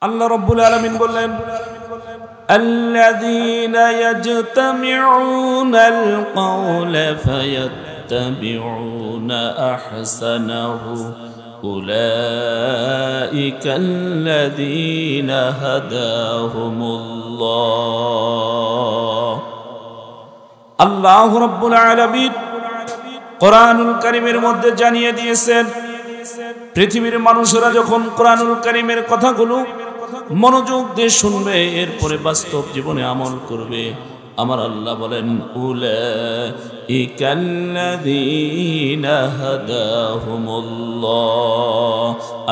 আল্লাহ রাব্বুল আলামিন বললেন, আল্লাযীনা ইয়াজতামিউনাল কওলা ফায়াত্তাবিউনা আহসানাহু উলাইকাল্লাযীনা হাদাহুমুল্লাহ। আল্লাহ রাব্বুল আলামিন কোরআনুল কারীমের মধ্যে জানিয়ে দিয়েছেন, পৃথিবীর মানুষেরা যখন কোরআনুল কারীমের কথাগুলো মনোযোগ দিয়ে শুনবে, এরপরে বাস্তব জীবনে আমল করবে, আমার আল্লাহ বলেন উলাইকাল্লাযীনা হাদাহুমুল্লাহ,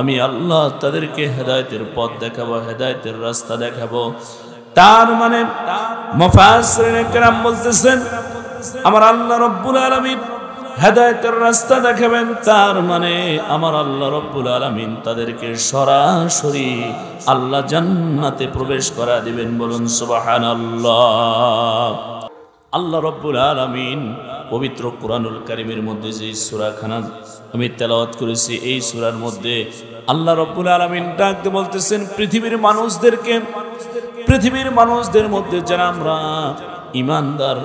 আমি আল্লাহ তাদেরকে হেদায়েতের পথ দেখাবো, হেদায়েতের রাস্তা দেখাবো। তার মানে মুফাসসিরিনে কেরাম বলতেছেন, আমার আল্লাহ রাব্বুল আলামিন হেদায়েতের রাস্তা দেখাবেন, তার মানে আমার আল্লাহ রাব্বুল আলামিন তাদেরকে সরাসরি আল্লাহ জান্নাতে প্রবেশ করা দিবেন। বলুন সুবহানাল্লাহ। আল্লাহ রাব্বুল আলামিন পবিত্র কোরআনুল কারীমের মধ্যে যে সূরাখানা আমি তেলাওয়াত করেছি, এই সূরার মধ্যে আল্লাহ রাব্বুল আলামিন ডাকতে বলতেছেন পৃথিবীর মানুষদের মধ্যে যারা আমরা ঈমানদার,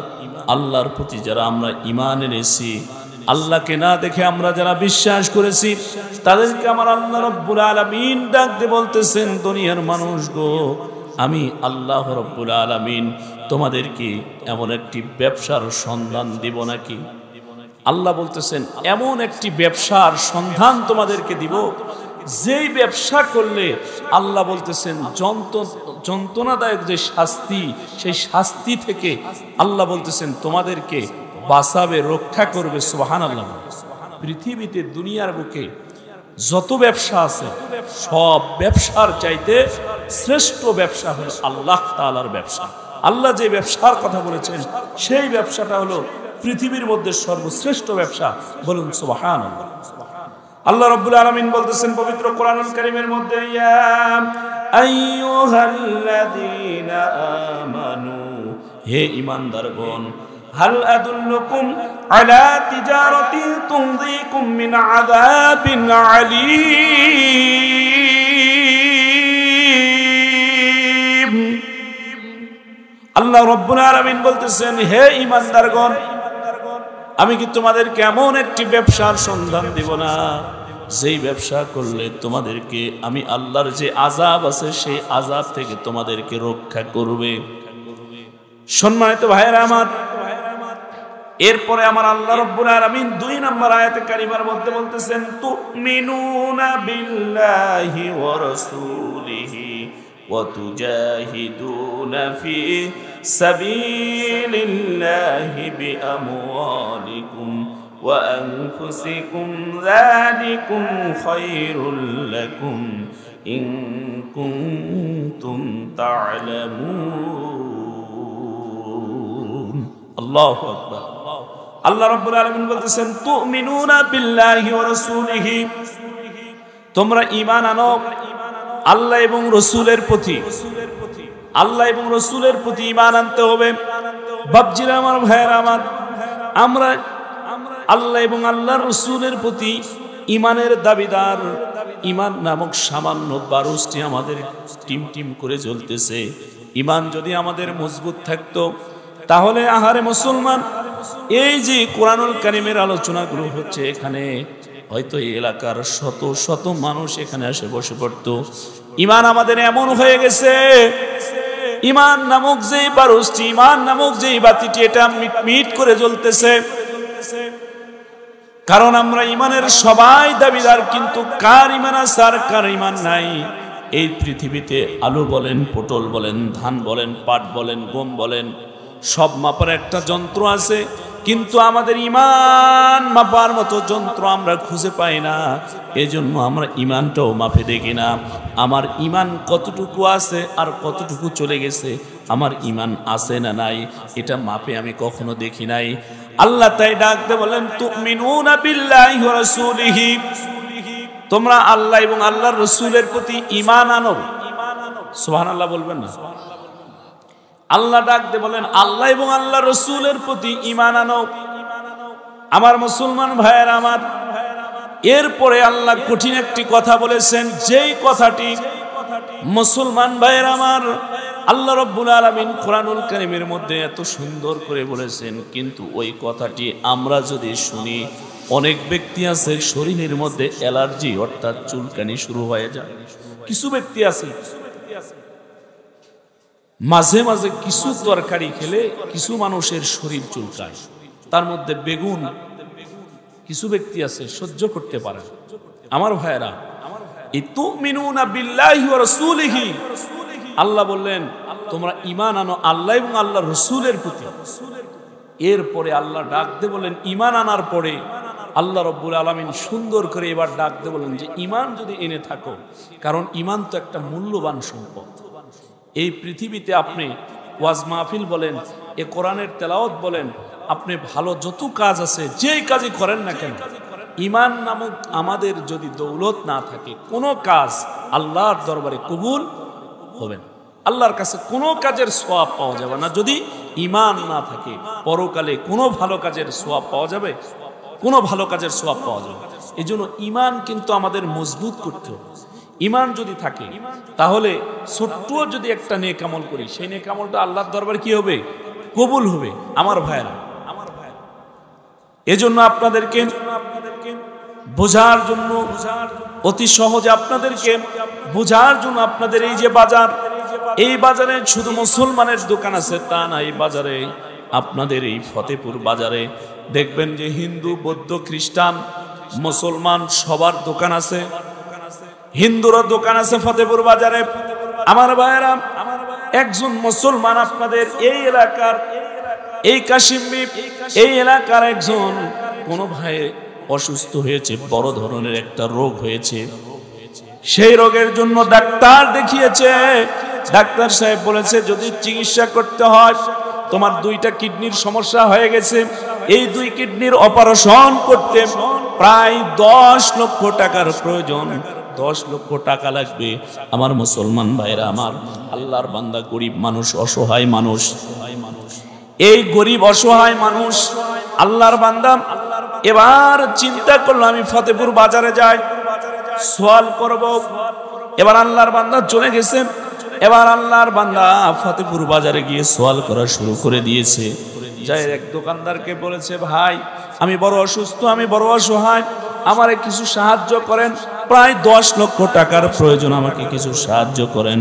আল্লাহর প্রতি যারা আমরা ঈমান এনেছি, আল্লাহকে না দেখে আমরা যারা বিশ্বাস করেছি, তাদেরকে আমার আল্লাহ রাব্বুল আলামিন ডাকতে বলতেছেন, দুনিয়ার মানুষ গো, আমি আল্লাহ রাব্বুল আলামিন তোমাদেরকে এমন একটি ব্যবসার সন্ধান দিব নাকি? আল্লাহ বলতেছেন এমন একটি ব্যবসার সন্ধান তোমাদেরকে দিব, যেই ব্যবসা করলে আল্লাহ বলতেছেন যন্ত্রণাদায়ক যে শাস্তি, সেই শাস্তি থেকে আল্লাহ বলতেছেন তোমাদেরকে বাঁচাবে, রক্ষা করবে। সুবহানাল্লাহ। পৃথিবীতে দুনিয়ার বুকে যত ব্যবসা আছে, সব ব্যবসার চাইতে শ্রেষ্ঠ ব্যবসা হলো আল্লাহ তাআলার ব্যবসা। আল্লাহ যে ব্যবসার কথা বলেছেন, সেই ব্যবসাটা হলো পৃথিবীর মধ্যে সর্বশ্রেষ্ঠ ব্যবসা। বলুন সুবহানাল্লাহ। আল্লাহ রাব্বুল আলামিন বলতেছেন পবিত্র কোরআনুল কারীমের মধ্যে, ইয়া আইয়ুহাল্লাযীনা আমানু, হে ঈমানদারগণ, হাল আদুল্লুকুম আলা তিজারাতিন তুনযীকুম মিন আযাবিন আলীম। আল্লাহ রাব্বুল আলামিন বলতেছেন, হে ঈমানদারগণ, আমি কি তোমাদেরকে এমন একটি ব্যবসার সন্ধান দিব না, যেই ব্যবসা করলে তোমাদেরকে আমি আল্লাহর যে আযাব আছে, সেই আযাব থেকে তোমাদেরকে রক্ষা করবে। সম্মানিত ভাইয়েরা আমার, এরপরে আমার আল্লাহ রাব্বুল আলামিন 2 নম্বর আয়াতে কারিমার মধ্যে বলতেছেন, তুমিনুনা বিল্লাহি ওয়া রাসূলিহি ওয়া তুজাহিদুনা ফি সাবিলিল্লাহি বিআমওয়ালিকুম ওয়া আনফুসিকুম, যালিকুম খায়রুল লাকুম ইন কুনতুম তা'লামুন। আল্লাহু আকবার। আল্লাহ রাব্বুল আলামিন বলতেছেন, তুমিনুনা বিল্লাহি ওয়া রাসূলিহি, তোমরা ঈমান আনো আল্লাহ এবং রাসূলের প্রতি। আল্লাহ এবং রাসূলের প্রতি ঈমান আনতে হবে। বাপজিরা আমার, ভাইয়েরা আমার, আমরা আল্লাহ এবং আল্লাহর রাসূলের প্রতি ঈমানের দাবিদার। ঈমান নামক সামান্য বারুসটি আমাদের টিম করে জ্বলতেছে। ঈমান যদি আমাদের মজবুত থাকতো, তাহলে আহারে মুসলমান, এই যে কোরআনুল কারীমের আলোচনাগুলো হচ্ছে, এখানে হয়তো এই এলাকার শত শত মানুষ এখানে এসে বসে পড়তো। ঈমান আমাদের এমন হয়ে গেছে, ঈমান নামক যে বারুসটি, ঈমান নামক যে বাতিটি, এটা মিট করে জ্বলতেছে। কারণ আমরা ঈমানের সবাই দাবিদার, কিন্তু কার ঈমান আছে আর কার ঈমান নাই, এই পৃথিবীতে আলু বলেন, পটল বলেন, ধান বলেন, পাট বলেন, গম বলেন, সব মাপার একটা যন্ত্র আছে, কিন্তু আমাদের ঈমান মাপার মতো যন্ত্র আমরা খুঁজে পাই না। এজন্য আমরা ঈমানটাও মাপে দেখি না। আমার ঈমান কতটুকু আছে আর কতটুকু চলে গেছে, আমার ঈমান আছে না নাই, এটা মাপে আমি কখনো দেখি নাই। আল্লাহ তাই ডাকতে বলেন, তুমিনুনা বিল্লাহি ওয়া রাসূলিহি, তোমরা আল্লাহ এবং আল্লাহর রাসূলের প্রতি ঈমান আনো। সুবহানাল্লাহ বলবেন না? আল্লাহ ডাকতে বলেন, আল্লাহ এবং আল্লাহর রাসূলের প্রতি ঈমান আনো। আমার মুসলমান ভাইয়েরা আমার, এরপরে আল্লাহ কঠিন একটি কথা বলেছেন, যেই কথাটি মুসলমান ভাইয়ের আমার, আল্লাহ রাব্বুল আলামিন কোরআনুল কারীমের মধ্যে এত সুন্দর করে বলেছেন, কিন্তু ওই কথাটি আমরা যদি শুনি, অনেক ব্যক্তি আছে শরীরের মধ্যে অ্যালার্জি অর্থাৎ চুলকানি শুরু হয়ে যায়। কিছু ব্যক্তি আছে মাঝে মাঝে কিছু তরকারি খেলে কিছু মানুষের শরীর চুলকায়, তার মধ্যে বেগুন। কিছু ব্যক্তি আছে সহ্য করতে পারে। আমার ভাইয়েরা, ইতুমিনুনা বিল্লাহি ওয়া রাসূলিহি, আল্লাহ বললেন তোমরা ঈমান আনো আল্লাহ এবং আল্লাহর রাসূলের প্রতি। এরপরে আল্লাহ ডাক দিয়ে বলেন, ঈমান আনার পরে আল্লাহ রাব্বুল আলামিন সুন্দর করে এবার ডাক দিয়ে বলেন যে ঈমান যদি এনে থাকো, কারণ ঈমান তো একটা মূল্যবান সম্পদ। এই পৃথিবীতে আপনি ওয়াজ মাহফিল বলেন, এ কোরআনের তেলাওয়াত বলেন, আপনি ভালো যত কাজ আছে যেই কাজই করেন না কেন, ঈমান নামক আমাদের যদি দৌলত না থাকে, কোনো কাজ আল্লাহর দরবারে কবুল হবে না। আল্লাহর কাছে কোনো কাজের সওয়াব পাওয়া যাবে না যদি ঈমান না থাকে। পরকালে কোনো ভালো কাজের সওয়াব পাওয়া যাবে? কোনো ভালো কাজের সওয়াব পাওয়া যাবে। এই জন্য ঈমান কিন্তু আমাদের মজবুত করতে হবে। ঈমান যদি থাকে তাহলে ছোট্ট যদি একটা নেক আমল করি, সেই নেক আমলটা আল্লাহর দরবারে কি হবে? কবুল হবে। আমার ভাইরা, এজন্য আপনাদেরকে বোঝার জন্য, অতি সহজে আপনাদেরকে বোঝার জন্য, আপনাদের এই যে বাজার, এই বাজারে শুধু মুসলমানের দোকান আছে তা না। এই বাজারে, আপনাদের এই ফতেপুর বাজারে দেখবেন যে হিন্দু, বৌদ্ধ, খ্রিস্টান, মুসলমান সবার দোকান আছে। হিন্দুরও দোকান আছে ফতেপুর বাজারে। আমার ভাইয়েরা, একজন মুসলমান আপনাদের এই এলাকার, এই কাশিমবি এই এলাকার একজন কোন ভাই অসুস্থ হয়েছে, বড় ধরনের একটা রোগ হয়েছে। সেই রোগের জন্য ডাক্তার দেখিয়েছে। ডাক্তার সাহেব বলেছে যদি চিকিৎসা করতে হয়, তোমার 2টা কিডনির সমস্যা হয়ে গেছে, এই 2 কিডনির অপারেশন করতে প্রায় 10 লক্ষ টাকার প্রয়োজন। 10 লক্ষ টাকা লাগবে। আমার মুসলমান ভাইরা, আমার আল্লাহর বান্দা, গরিব মানুষ, অসহায় মানুষ, এই গরিব অসহায় মানুষ আল্লাহর বান্দা এবার চিন্তা করলো আমি ফতেপুর বাজারে যাই, সওয়াল করব। এবার আল্লাহর বান্দা চলে গেছে। এবার আল্লাহর বান্দা ফতেপুর বাজারে গিয়ে সওয়াল করা শুরু করে দিয়েছে। যাই এক দোকানদারকে বলেছে, ভাই আমি বড় অসুস্থ, আমি বড় অসহায়, আমারে কিছু সাহায্য করেন, প্রায় 10 লক্ষ টাকার প্রয়োজন, আমাকে কিছু সাহায্য করেন।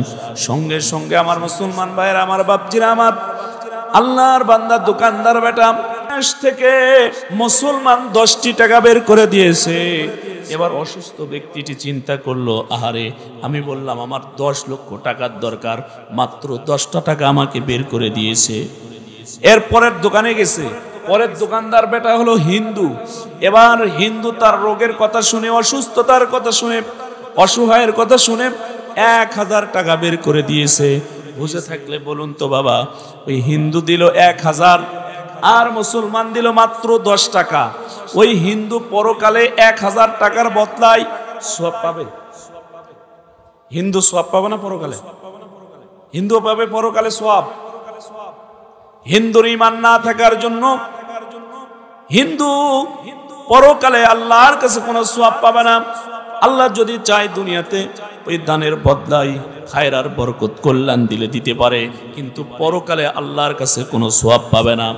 সঙ্গে সঙ্গে আমার মুসলমান ভাইয়েরা, আমার বাপজিরা, আমার আল্লাহর বান্দা দোকানদার বেটা থেকে মুসলমান 10টি টাকা বের করে দিয়েছে। এবার অসুস্থ ব্যক্তিটি চিন্তা করলো, আহারে আমি বললাম আমার 10 লক্ষ টাকার দরকার, মাত্র 10টা টাকা আমাকে বের করে দিয়েছে। এরপরের দোকানে গেছে, পরের দোকানদার বেটা হলো হিন্দু। এবার হিন্দু তার রোগের কথা শুনে, অসুস্থতার কথা শুনে, অসহায়ের কথা শুনে 1000 টাকা বের করে দিয়েছে। বুঝে থাকলে বলুন তো বাবা, ওই হিন্দু দিল 1000 আর মুসলমান দিল মাত্র 10 টাকা। ওই হিন্দু পরকালে 1000 টাকার বদলায় সওয়াব পাবে? হিন্দু সওয়াব পাবে না পরকালে? হিন্দু পাবে পরকালে সওয়াব। হিন্দুর ঈমান না থাকার জন্য হিন্দু পরকালে আল্লাহর কাছে কোনো সওয়াব পাবে না। আল্লাহ যদি চায় দুনিয়াতে ওই দানের বদলায় খায়ের আর বরকত, কল্যাণ দিলে দিতে পারে, কিন্তু পরকালে আল্লাহর কাছে কোনো সওয়াব পাবে না।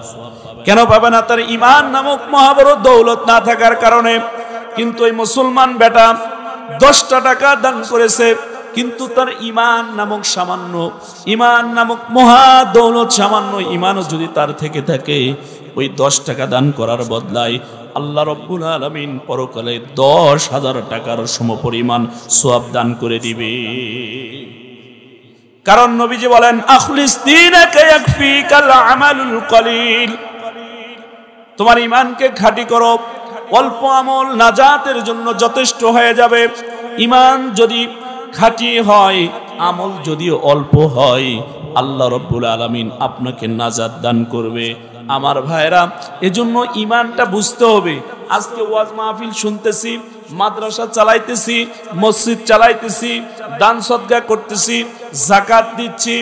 কেন পাবে না? তার ঈমান নামক মহাবড় দৌলত না থাকার কারণে। কিন্তু ওই মুসলমান বেটা 10টা টাকা দান করেছে, কিন্তু তার ঈমান নামক সামান্য, ঈমান নামক মহা দৌলত, সামান্য ঈমানও যদি তার থেকে থাকে, ওই 10 টাকা দান করার বদলায় আল্লাহ রাব্বুল আলামিন পরকালে 10,000 টাকার সমপরিমাণ সওয়াব দান করে দিবে। কারণ নবীজি বলেন, আখলিস দীনাকা ইয়াকফিকাল আমালুল কলিল, তোমার ঈমানকে খাঁটি করো, অল্প আমল নাজাতের জন্য যথেষ্ট হয়ে যাবে। ঈমান যদি খাঁটি হয়, আমল যদি অল্প হয়, আল্লাহ রাব্বুল আলামিন আপনাকে নাজাত দান করবে। আমার ভাইরা, এজন্য ঈমানটা বুঝতে হবে। আজকে ওয়াজ মাহফিল শুনতেছি, মাদ্রাসা চালাইতেছি, মসজিদ চালাইতেছি, দান সদকা করতেছি, যাকাত দিচ্ছি,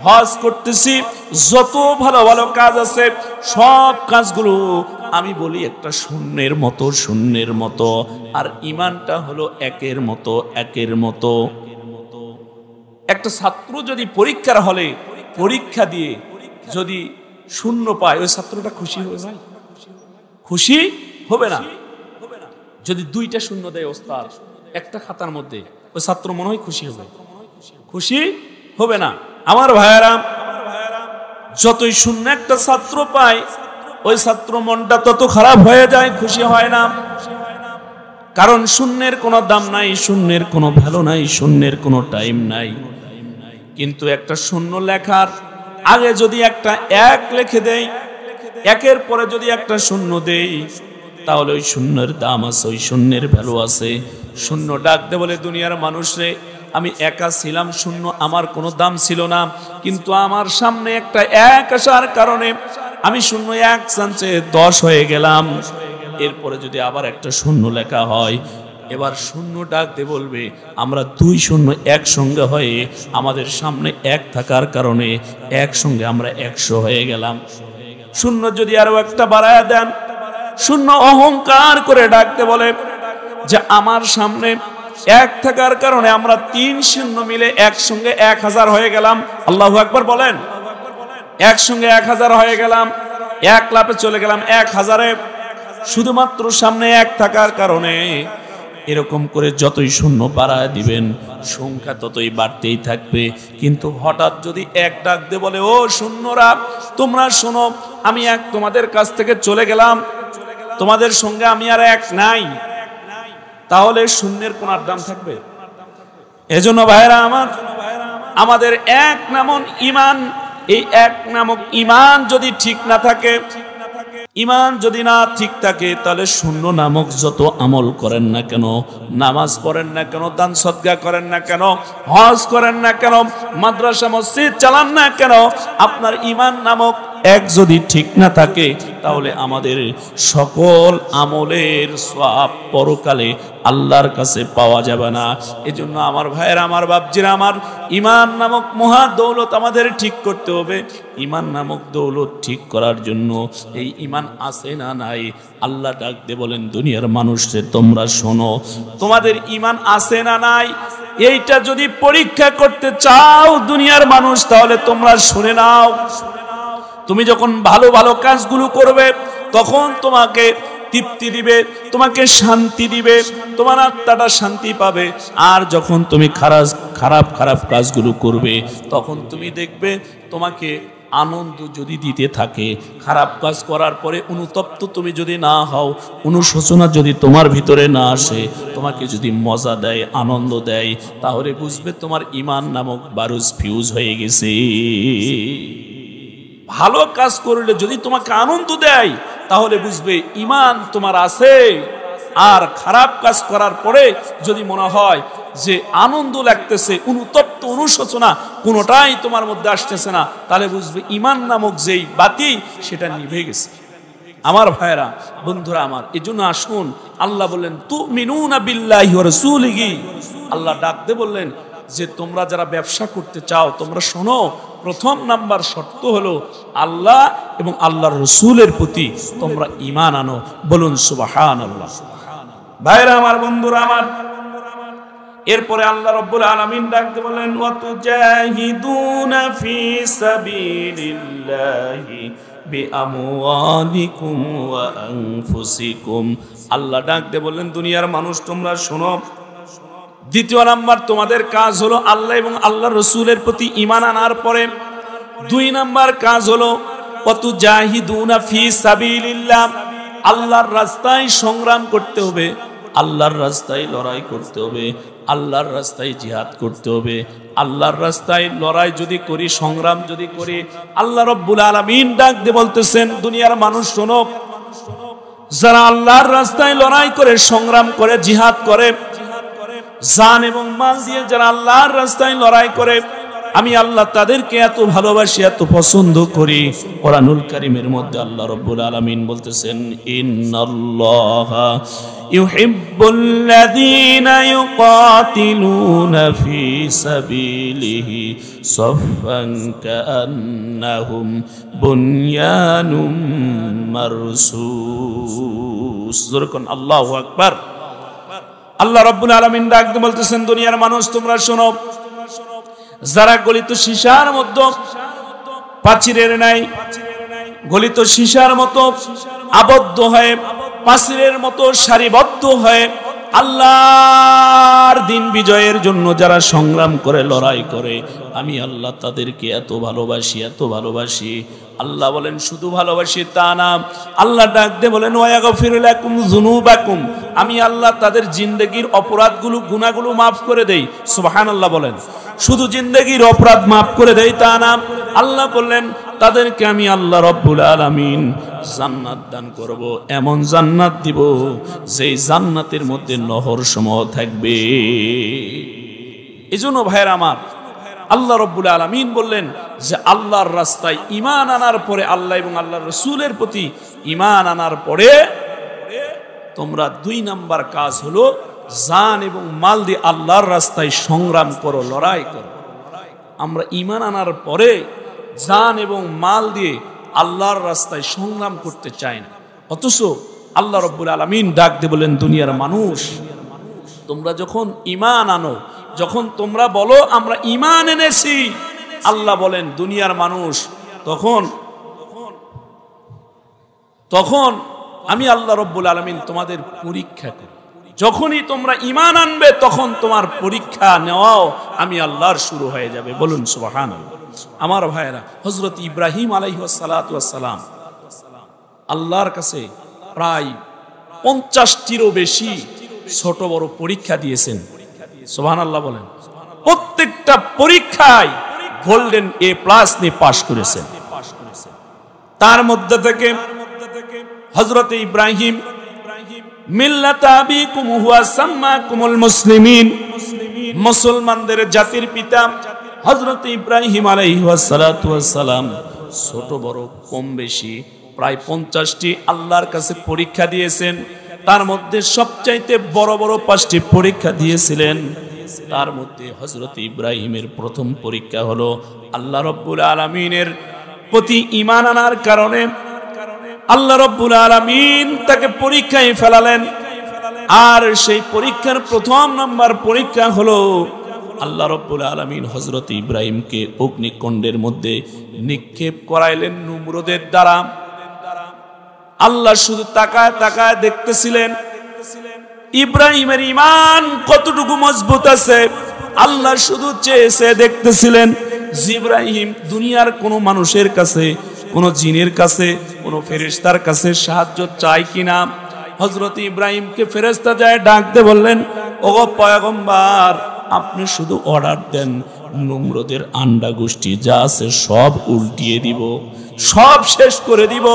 হজ করতেছি, যত ভালো ভালো কাজ আছে সব কাজগুলো আমি বলি একটা শূন্যের মতো, শূন্যের মতো। আর ঈমানটা হলো একের মতো, একের মতো। একটা ছাত্র যদি পরীক্ষার হলে পরীক্ষা দিয়ে যদি শূন্য পায়, ওই ছাত্রটা খুশি হবে ভাই? খুশি হবে না। যদি 2টা শূন্য দেয় ওস্তাদ একটা খাতার মধ্যে, ওই ছাত্র মনে হয় খুশি হবে? খুশি হবে না। আমার ভাইয়েরা, যতই শূন্য একটা ছাত্র পায়, ওই ছাত্র মনটা তত খারাপ হয়ে যায়, খুশি হয় না। কারণ শূন্যের কোনো দাম নাই, শূন্যের কোনো ভ্যালু নাই, শূন্যের কোনো টাইম নাই। কিন্তু একটা শূন্য লেখার আগে যদি একটা 1 লিখে দেই, 1-এর পরে যদি একটা শূন্য দেই, তাহলে ওই শূন্যের দাম আছে, ওই শূন্যের ভ্যালু আছে। শূন্য ডাকতে বলে, দুনিয়ার মানুষরে আমি একা ছিলাম, শূন্য আমার কোনো দাম ছিল না, কিন্তু আমার সামনে একটা 1 আসার কারণে আমি শূন্য 1 চান্সে 10 হয়ে গেলাম। এরপরে যদি আবার একটা শূন্য লেখা হয়, এবার শূন্য ডাকতে বলবে, আমরা 2 শূন্য একসঙ্গে হয়ে আমাদের সামনে 1 থাকার কারণে একসঙ্গে আমরা 100 হয়ে গেলাম। শূন্য যদি আরো একটা বাড়ায়া দেন, শূন্য অহংকার করে ডাকতে বলে যে আমার সামনে 1 থাকার কারণে আমরা 3 শূন্য মিলে একসঙ্গে 1000 হয়ে গেলাম। আল্লাহু আকবার বলেন। একসঙ্গে 1000 হয়ে গেলাম, 1 লাফে চলে গেলাম 1000-এ, শুধুমাত্র সামনে 1 থাকার কারণে। এরকম করে যতই শূন্য বাড়ায় দিবেন, সংখ্যা ততই বাড়তেই থাকবে। কিন্তু হঠাৎ যদি 1 ডাক দিয়ে বলে, ও শূন্যরা তোমরা শোনো, আমি 1 তোমাদের কাছ থেকে চলে গেলাম, তোমাদের সঙ্গে আমি আর 1 নাই, তাহলে শূন্যের কোন দাম থাকবে? এজন্য ভাইরা আমার, আমাদের 1 নামক ঈমান, এই 1 নামক ঈমান যদি ঠিক না থাকে, ঈমান যদি না ঠিক থাকে, তাহলে শূন্য নামক যত আমল করেন না কেন, নামাজ পড়েন না কেন, দান সদকা করেন না কেন, হজ করেন না কেন, মাদ্রাসা মসজিদ চালান না কেন, আপনার ঈমান নামক 1 যদি ঠিক না থাকে, তাহলে আমাদের সকল আমলের সওয়াব পরকালে আল্লাহর কাছে পাওয়া যাবে না। এজন্য আমার ভাইয়েরা, আমার বাপজিরা, আমার ঈমান নামক মহা দৌলত আমাদের ঠিক করতে হবে। ঈমান নামক দৌলত ঠিক করার জন্য এই ঈমান আছে না নাই, আল্লাহ ডাক দিয়ে বলেন, দুনিয়ার মানুষরে তোমরা শোনো, তোমাদের ঈমান আছে না নাই, এইটা যদি পরীক্ষা করতে চাও দুনিয়ার মানুষ, তাহলে তোমরা শুনে নাও। তুমি যখন ভালো ভালো কাজগুলো করবে, তখন তোমাকে তৃপ্তি দিবে, তোমাকে শান্তি দিবে, তোমার আত্মাটা শান্তি পাবে। আর যখন তুমি খারাপ কাজগুলো করবে, তখন তুমি দেখবে তোমাকে আনন্দ যদি দিতে থাকে, খারাপ কাজ করার পরে অনুতপ্ত তুমি যদি না হও, অনুশোচনা যদি তোমার ভিতরে না আসে, তোমাকে যদি মজা দেয়, আনন্দ দেয়, তাহলে বুঝবে তোমার ঈমান নামক বারুজ ফিউজ হয়ে গেছে। ভালো কাজ করলে যদি তোমাকে আনন্দ দেয়, তাহলে বুঝবে ঈমান তোমার আছে। আর খারাপ কাজ করার পরে যদি মনে হয় যে আনন্দ লাগতেছে, অনুতপ্ত, অনুশোচনা কোনোটাই তোমার মধ্যে আসতেছে না, তাহলে বুঝবে ঈমান নামক যেই বাতি, সেটা নিভে গেছে। আমার ভাইরা, বন্ধুরা আমার, এজন্য আসুন, আল্লাহ বললেন তুমিনুনা বিল্লাহি ওয়া রাসূলিহি, আল্লাহ ডাকতে বললেন যে তোমরা যারা ব্যবসা করতে চাও, তোমরা শোনো, প্রথম নাম্বার শর্ত হলো আল্লাহ এবং আল্লাহর রাসূলের প্রতি তোমরা ঈমান আনো। বলুন সুবহানাল্লাহ। ভাইরা আমার, বন্ধুরা আমার, এরপরে আল্লাহ রাব্বুল আলামিন ডাকতে বলেন ওয়া তুজাহিদুনা ফি সাবিলিল্লাহি বিআমওয়ালিকুম ওয়া আনফুসিকুম। আল্লাহ ডাকতে বললেন, দুনিয়ার মানুষ তোমরা শোনো, দ্বিতীয় নাম্বার তোমাদের কাজ হলো আল্লাহ এবং আল্লাহর রাসূলের প্রতি ঈমান আনার পরে 2 নাম্বার কাজ হলো ওয়া তুজাহিদুনা ফি সাবিলিল্লাহ, আল্লাহর রাস্তায় সংগ্রাম করতে হবে, আল্লাহর রাস্তায় লড়াই করতে হবে, আল্লাহর রাস্তায় জিহাদ করতে হবে। আল্লাহর রাস্তায় লড়াই যদি করি, সংগ্রাম যদি করি, আল্লাহ রাব্বুল আলামিন ডাক দিয়ে বলতেছেন, দুনিয়ার মানুষ শোনো, যারা আল্লাহর রাস্তায় লড়াই করে, সংগ্রাম করে, জিহাদ করে, জান এবং মাল দিয়ে যারা আল্লাহর রাস্তায় লড়াই করে, আমি আল্লাহ তাদেরকে এত ভালোবাসি, এত পছন্দ করি। কোরআনুল কারীমের মধ্যে আল্লাহ রাব্বুল আলামিন বলতেছেন, ইন্নাল্লাহা ইউহিব্বুল্লাযীনা ইউকাতিলুনা ফি সাবিলিহি সাফফান কাআন্নাহুম বুনয়ানুম মারসুস। যখন আল্লাহু আকবার। আল্লাহ রাব্বুল আলামিন ডাক দিয়ে বলতেছেন, দুনিয়ার মানুষ তোমরা শোনো, যারা গলিত সীসার মধ্যে প্রাচীরের নাই গলিত সীসার মতো আবদ্ধ হয়ে প্রাচীরের মতো সারিবদ্ধ হয়ে আল্লাহর দিন বিজয়ের জন্য যারা সংগ্রাম করে লড়াই করে, আমি আল্লাহ তাদেরকে এত ভালোবাসি। আল্লাহ বলেন শুধু ভালোবাসি তা না, আল্লাহ ডাক দিয়ে বলেন ওয়াগফিরু লাকুম যুনুবাকুম, আমি আল্লাহ তাদের জিন্দেগির অপরাধগুলো গুনাহগুলো মাফ করে দেই। সুবহানাল্লাহ বলেন। শুধু জিন্দেগির অপরাধ মাফ করে দেই তা না, আল্লাহ বললেন তাদেরকে আমি আল্লাহ রব্বুল আলামিন জান্নাত দান করব, এমন জান্নাত দিব যেই জান্নাতের মধ্যে নহর সমূহ থাকবে। এজন্য ভাইরা আমার, আল্লাহ রব্বুল আলামিন বললেন যে আল্লাহর রাস্তায় ঈমান আনার পরে, আল্লাহ এবং আল্লাহর রাসূলের প্রতি ঈমান আনার পরে তোমরা 2 নাম্বার কাজ হলো জান এবং মাল দিয়ে আল্লাহর রাস্তায় সংগ্রাম করো, লড়াই করো। আমরা ঈমান আনার পরে জান এবং মাল দিয়ে আল্লাহর রাস্তায় সংগ্রাম করতে চাই না, অথচ আল্লাহ রব্বুল আলামিন ডাক দিয়ে বলেন দুনিয়ার মানুষ, তোমরা যখন ঈমান আনো, যখন তোমরা বলো আমরা ঈমান এনেছি, আল্লাহ বলেন দুনিয়ার মানুষ তখন আমি আল্লাহ রব্বুল আলামিন তোমাদের পরীক্ষা করি। যখনই তোমরা ঈমান আনবে তখন তোমার পরীক্ষা নেওয়াও আমি আল্লাহর শুরু হয়ে যাবে। বলুন সুবহানাল্লাহ। আমার ভাইয়েরা, হযরত ইব্রাহিম আলাইহিস সালাতু ওয়াস সালাম আল্লাহর কাছে প্রায় 50টিরও বেশি ছোট বড় পরীক্ষা দিয়েছেন। সুবহানাল্লাহ বলেন। প্রত্যেকটা পরীক্ষায় গোল্ডেন A+ নিয়ে পাশ করেছেন। তার মধ্যে থেকে হযরত ইব্রাহিম মিল্লাতা আবিকুম হুয়া সাম্মাকুমুল মুসলিমিন, মুসলমানদের জাতির পিতা হযরত ইব্রাহিম আলাইহিস সালাতু ওয়াস সালাম ছোট বড় কম বেশি প্রায় 50টি আল্লাহর কাছে পরীক্ষা দিয়েছেন। তার মধ্যে সবচাইতে বড় বড় 5টি পরীক্ষা দিয়েছিলেন। তার মধ্যে হযরত ইব্রাহিমের প্রথম পরীক্ষা হলো আল্লাহ রব্বুল আলামিনের প্রতি ঈমান আনার কারণে আল্লাহ রব্বুল আলামিন তাকে পরীক্ষায় ফেলালেন। আর সেই পরীক্ষার প্রথম নাম্বার পরীক্ষা হলো আল্লাহ রব্বুল আলামিন হযরত ইব্রাহিমকে অগ্নিকুণ্ডের মধ্যে নিক্ষেপ করাইলেন নমরুদের দ্বারা। আল্লাহ শুধু তাকায় তাকায় দেখতেছিলেন ইব্রাহিমের ঈমান কতটুকু মজবুত আছে। আল্লাহ শুধু চেয়ে দেখতেছিলেন ইব্রাহিম দুনিয়ার কোনো মানুষের কাছে, কোনো জিনের কাছে, কোনো ফেরেশতার কাছে সাহায্য চায় কিনা। হযরত ইব্রাহিমকে ফেরেশতা যায় ডাক দিয়ে বললেন, ওগো পয়গম্বর, আপনি শুধু অর্ডার দেন, নমরুদের আন্ডা গোষ্ঠী যা আছে সব উল্টিয়ে দিব, সব শেষ করে দিব।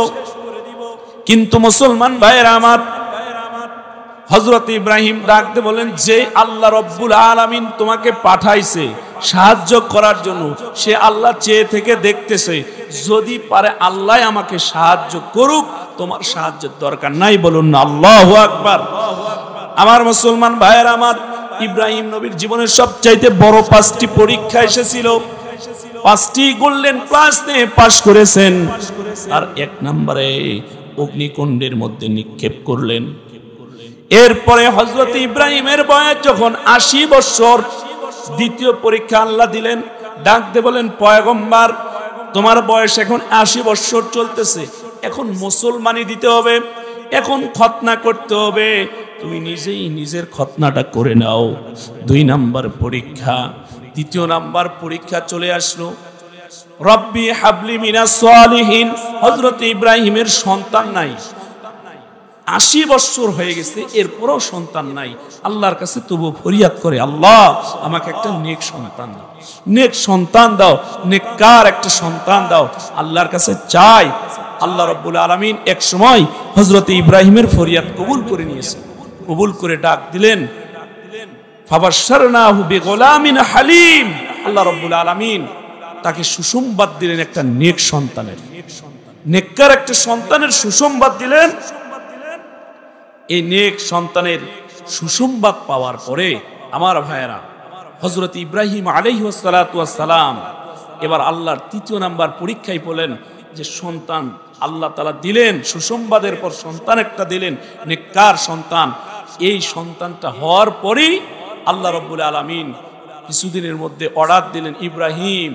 কিন্তু মুসলমান ভাইয়েরা আমার, হযরত ইব্রাহিম ডাক দিয়ে বলেন, যে আল্লাহ রব্বুল আলামিন তোমাকে পাঠাইছে সাহায্য করার জন্য, সে আল্লাহ চেয়ে থেকে দেখতেছে, যদি পারে আল্লাহ আমাকে সাহায্য করুক, তোমার সাহায্যের দরকার নাই। বলুন না আল্লাহু আকবার। আমার মুসলমান ভাইয়েরা আমার, ইব্রাহিম নবীর জীবনের সবচাইতে বড় 5টি পরীক্ষা এসেছিল, 5টি গোল্ডেন ক্লাস নিয়ে পাশ করেছেন। আর 1 নম্বরে অগ্নিকুণ্ডের মধ্যে নিক্ষেপ করলেন। এরপরে হযরত ইব্রাহিমের বয়স যখন 80 বছর, দ্বিতীয় পরীক্ষা আল্লাহ দিলেন। ডাক দিয়ে বলেন, পয়গম্বর, তোমার বয়স এখন 80 বছর চলতেছে, এখন মুসলমানি দিতে হবে, এখন খতনা করতে হবে, তুমি নিজেই নিজের খতনাটা করে নাও। 2 নাম্বার পরীক্ষা। তৃতীয় নাম্বার পরীক্ষা চলে আসলো, রব্বি হাবলি মিনাস সালিহিন। হযরত ইব্রাহিমের সন্তান নাই, 80 বছর হয়ে গেছে, এরপরও সন্তান নাই। আল্লাহর কাছে তবু ফরিয়াদ করে, আল্লাহ আমাকে একটা নেক সন্তান দাও, নেক সন্তান দাও, নেককার একটা সন্তান দাও। আল্লাহর কাছে চাই। আল্লাহ রাব্বুল আলামিন এক সময় হযরত ইব্রাহিমের ফরিয়াদ কবুল করে নিয়েছেন। কবুল করে ডাক দিলেন, ফাবাশশারনাহু বিগুলামিন হালিম। আল্লাহ রাব্বুল আলামিন তাকে সুসংবাদ দিলেন একটা নেক সন্তানের, নেককার একটা সন্তানের সুসংবাদ দিলেন। এই নেক সন্তানের সুসংবাদ পাওয়ার পরে আমার ভাইয়েরা, হযরত ইব্রাহিম আলাইহিস সালাতু ওয়াস সালাম এবার আল্লাহর 3য় নাম্বার পরীক্ষায় বলেন যে সন্তান আল্লাহ তাআলা দিলেন, সুসংবাদের পর সন্তান একটা দিলেন, নেককার সন্তান। এই সন্তানটা হওয়ার পরেই আল্লাহ রাব্বুল আলামিন কিছুদিনের মধ্যে অর্ডার দিলেন, ইব্রাহিম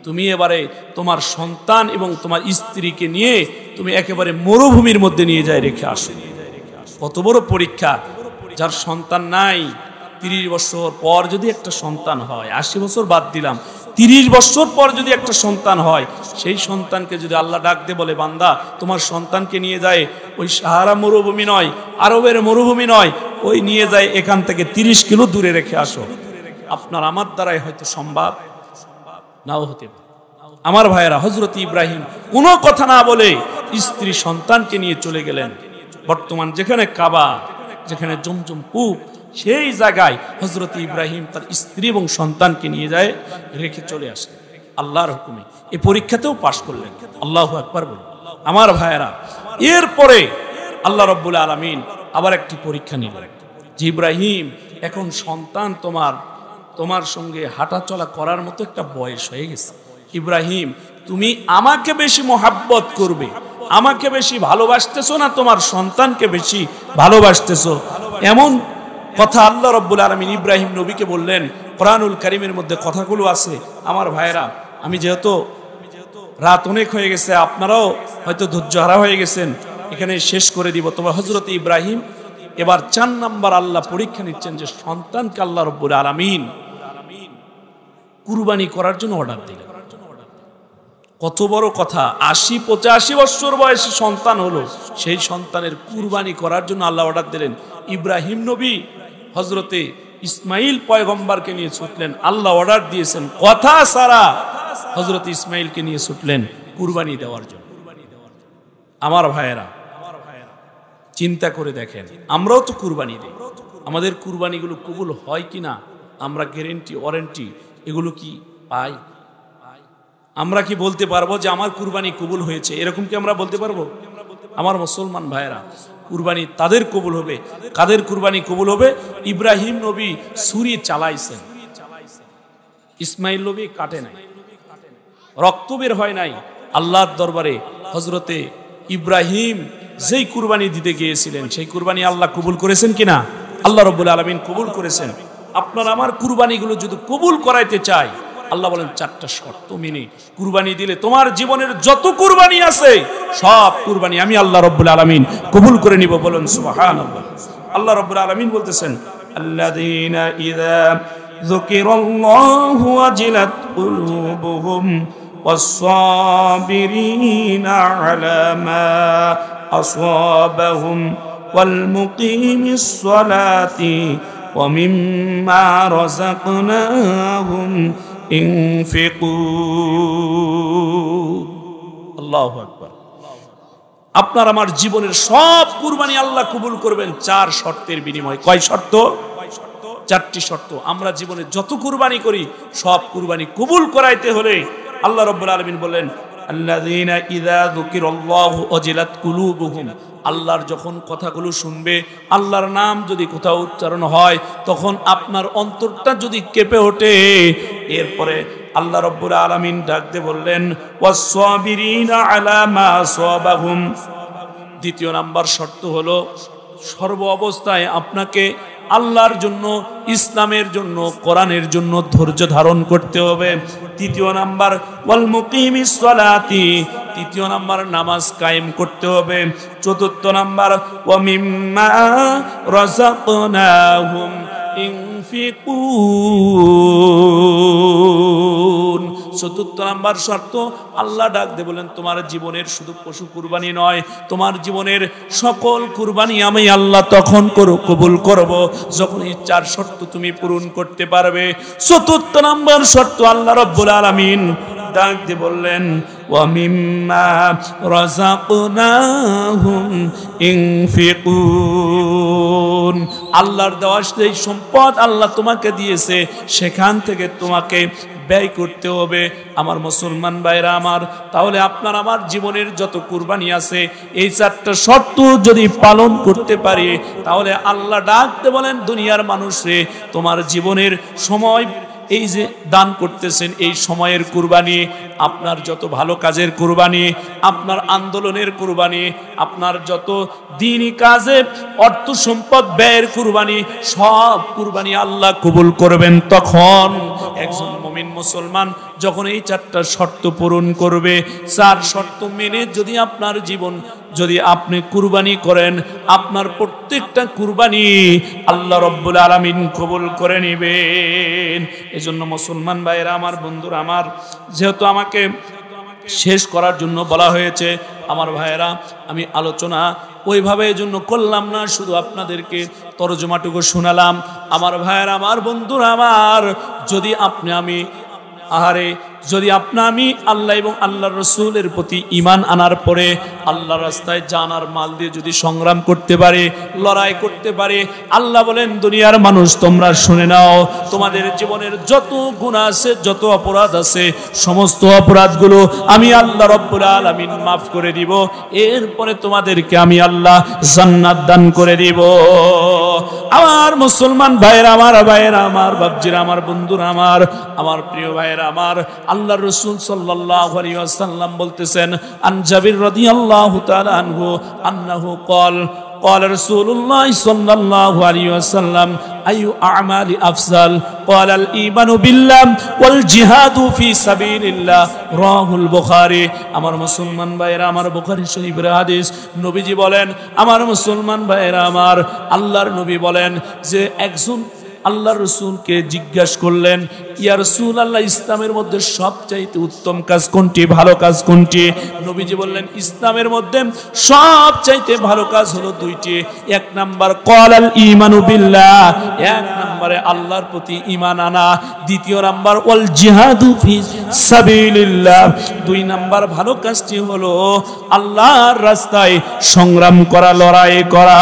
তুমি এবারে তোমার সন্তান এবং তোমার স্ত্রীকে নিয়ে তুমি একেবারে মরুভূমির মধ্যে নিয়ে যায় রেখে আসো। কত বড় পরীক্ষা! যার সন্তান নাই 30 বছর পর যদি একটা সন্তান হয়, 80 বছর বাদ দিলাম, 30 বছর পর যদি একটা সন্তান হয়, সেই সন্তানকে যদি আল্লাহ ডাক দিয়ে বলে, বান্দা তোমার সন্তানকে নিয়ে যায় ওই সাহারা মরুভূমি নয়, আরবের মরুভূমি নয়, ওই নিয়ে যায় এখান থেকে 30 কিলো দূরে রেখে আসো, আপনার আমার দ্বারাই হয়তো সম্ভব নাও হতে পারে। আমার ভাইয়েরা, হযরত ইব্রাহিম কোনো কথা না বলে স্ত্রী সন্তানকে নিয়ে চলে গেলেন। বর্তমান যেখানে কাবা, যেখানে জমজম কূপ, সেই জায়গায় হযরত ইব্রাহিম তার স্ত্রী এবং সন্তানকে নিয়ে যায় রেখে চলে আসে আল্লাহর হুকুমে। এই পরীক্ষাতেও পাশ করলেন। আল্লাহু আকবার বলুন। আমার ভাইয়েরা, এরপরে আল্লাহ রাব্বুল আলামিন আবার একটি পরীক্ষা নিলেন যে ইব্রাহিম এখন সন্তান তোমার সঙ্গে হাঁটা চলা করার মতো একটা বয়স হয়ে গেছে। ইব্রাহিম তুমি আমাকে বেশি মহাব্বত করবে, আমাকে বেশি ভালোবাসতেছো না তোমার সন্তানকে বেশি ভালোবাসতেছো? এমন কথা আল্লাহ রাব্বুল আলামিন ইব্রাহিম নবীকে বললেন। কোরআনুল কারীমের মধ্যে কথাগুলো আছে। আমার ভাইয়েরা, আমি যেহেতু রাত অনেক হয়ে গেছে, আপনারাও হয়তো ধৈর্যহারা হয়ে গেছেন, এখানে শেষ করে দিব। তবে হযরত ইব্রাহিম এবার 4 নাম্বার আল্লাহ পরীক্ষা নিচ্ছেন যে সন্তানকে আল্লাহ রাব্বুল আলামিন কুরবানি করার জন্য অর্ডার দিলেন। কত বড় কথা! 80-85 বছর বয়সে সন্তান হলো, সেই সন্তানের কুরবানি করার জন্য আল্লাহ অর্ডার দিলেন। ইব্রাহিম নবী হযরতে ইসমাইল পয়গম্বরকে নিয়ে ছুটলেন। আল্লাহ অর্ডার দিয়েছেন, কথা ছাড়া হযরত ইসমাইলকে নিয়ে ছুটলেন কুরবানি দেওয়ার জন্য। আমার ভাইয়েরা, চিন্তা করে দেখেন, আমরাও তো কুরবানি দিই, আমাদের কুরবানিগুলো কবুল হয় কিনা আমরা গ্যারান্টি ওয়ারেন্টি এগুলো কি পাই? আমরা কি বলতে পারবো যে আমার কুরবানি কবুল হয়েছে? এরকম কি আমরা বলতে পারবো? আমার মুসলমান ভাইয়েরা, কুরবানি তাদের কবুল হবে, কাদের কুরবানি কবুল হবে? ইব্রাহিম নবী ছুরি চালাইছেন, ইসমাইল নবী কাটে নাই, রক্ত বের হয় নাই। আল্লাহর দরবারে হযরতে ইব্রাহিম যেই কুরবানি দিতে গিয়েছিলেন, সেই কুরবানি আল্লাহ কবুল করেছেন কিনা? আল্লাহ রাব্বুল আলামিন কবুল করেছেন। আপনার আমার কুরবানিগুলো যদি কবুল করাইতে চাই, আল্লাহ বলেন 4টা শর্ত মেনে কুরবানি দিলে তোমার জীবনের যত কুরবানি আছে সব কুরবানি আমি আল্লাহ রাব্বুল আলামিন কবুল করে নিব। বলেন সুবহানাল্লাহ। আল্লাহ রাব্বুল আলামিন বলতেছেন, আল্লাযীনা ইযা যুকিরাল্লাহু ওয়াজিলাত কুলুবুহুম ওয়াস-সাবিরিনা আলা মা আসাবাহুম ওয়াল মুকিমিস সালাতি ওয়া মিম্মা রাযাকনাহুম ইনফিকুন। আল্লাহু আকবার। আপনার আমার জীবনের সব কুরবানি আল্লাহ কবুল করবেন 4 শর্তের বিনিময়ে। কয় শর্ত? 4টি শর্ত। আমরা জীবনে যত কুরবানি করি সব কুরবানি কবুল করাইতে হলে আল্লাহ রাব্বুল আলামিন বলেন, আল্লাযীনা ইযা যুকিরাল্লাহু ওয়াজিলাত কুলুবুহুম, আল্লাহর যখন কথাগুলো শুনবে, আল্লাহর নাম যদি কোথাও উচ্চারণ হয়, তখন আপনার অন্তরটা যদি কেঁপে ওঠে। এরপরে আল্লাহ রাব্বুল আলামিন ডাকতে বললেন, ওয়াস-সাবিরিনা আলা মা আসাবাহুম। দ্বিতীয় নাম্বার শর্ত হলো সর্ব অবস্থায় আপনাকে আল্লাহর জন্য, ইসলামের জন্য, কোরআনের জন্য ধৈর্য ধারণ করতে হবে। তৃতীয় নাম্বার ওয়াল মুকিমিস সালাতি, তৃতীয় নাম্বার নামাজ কায়েম করতে হবে। চতুর্থ নাম্বার ওয়া মিম্মা রাযাকনাহুম ইনফিকুন। চতুর্থ নাম্বার শর্ত, আল্লাহ ডাক দিয়ে বলেন, তোমার জীবনের শুধু পশু কুরবানি নয়, তোমার জীবনের সকল কুরবানি আমি আল্লাহ তখন কবুল করব যখন এই 4 শর্ত তুমি পূরণ করতে পারবে। চতুর্থ নাম্বার শর্ত আল্লাহ রাব্বুল আলামিন ডাক দিয়ে বললেন, ওয়া মিম্মা রাযাকনাহুম ইনফিকুন। আল্লাহর দেওয়া সেই সম্পদ আল্লাহ তোমাকে দিয়েছে, সেখান থেকে তোমাকে ব্যয় করতে হবে। আমার মুসলমান ভাইরা আমার, তাহলে আপনার আমার জীবনের যত কুরবানি আছে এই 4টা শর্ত যদি পালন করতে পারি, তাহলে আল্লাহ ডাকতে বলেন, দুনিয়ার মানুষরে তোমার জীবনের সময় এই যে দান করতেছেন, এই সময়ের কুরবানি, আপনার যত ভালো কাজের কুরবানি, আপনার আন্দোলনের কুরবানি, আপনার যত দ্বীনি কাজে অর্থ সম্পদ ব্যয়ের কুরবানি, সব কুরবানি আল্লাহ কবুল করবেন। তখন একজন মুমিন মুসলমান যখন এই চারটা শর্ত পূরণ করবে, চার শর্ত মেনে যদি আপনার জীবন যদি আপনি কুরবানি করেন, আপনার প্রত্যেকটা কুরবানি আল্লাহ রব্বুল আলামিন কবুল করে নেবেন। এজন্য মুসলমান ভাইরা আমার, বন্ধুরা আমার, যেহেতু আমাকে শেষ করার জন্য বলা হয়েছে, আমার ভাইয়েরা, আমি আলোচনা ওইভাবে এজন্য করলাম না, শুধু আপনাদেরকে তরজমাটুকু শোনালাম। আমার ভাইয়েরা আমার, বন্ধুরা আমার, যদি আমি আল্লাহ এবং আল্লাহর রাসূলের প্রতি ঈমান আনার পরে আল্লাহর রাস্তায় জান আর মাল দিয়ে যদি সংগ্রাম করতে পারে, লড়াই করতে পারে, আল্লাহ বলেন, দুনিয়ার মানুষ তোমরা শুনে নাও, তোমাদের জীবনের যত গুনাহ আছে, যত অপরাধ আছে, সমস্ত অপরাধগুলো আমি আল্লাহ রব্বুল আলামিন মাফ করে দিব। এরপরে তোমাদেরকে আমি আল্লাহ জান্নাত দান করে দিব। আমার মুসলমান ভাইরা আমার, বাপজিরা আমার, বন্ধুরা আমার প্রিয় ভাইরা আমার, আল্লাহর রাসূল সাল্লাল্লাহু আলাইহি ওয়াসাল্লাম বলতেছেন, আন জাবির রাদিয়াল্লাহু তাআলা আনহু আন্নাহু قال رسول الله صلى الله عليه وسلم أي أعمال أفضل قال الإيمان بالله والجهاد في سبيل الله رواه البخاري। আমার মুসলমান ভাইরা আমার, বুখারী শরীফের হাদিস, নবীজি বলেন, আমার মুসলমান ভাইরা আমার, আল্লাহর নবী বলেন যে একজন আল্লাহ রসুলকে জিজ্ঞাসা করলেন, ইয়া রাসূলুল্লাহ, ইসলামের মধ্যে সবচাইতে উত্তম কাজ কোনটি, ভালো কাজ কোনটি? নবীজি বললেন, ইসলামের মধ্যে সবচাইতে ভালো কাজ হলো দুইটি। এক নাম্বার ক্বালাল ঈমানু বিল্লাহ, এক নম্বরে আল্লাহর প্রতি ঈমান আনা। দ্বিতীয় নাম্বার ওয়াল জিহাদু ফি সাবিলিল্লাহ, দুই নাম্বার ভালো কাজটি হলো আল্লাহর রাস্তায় সংগ্রাম করা, লড়াই করা।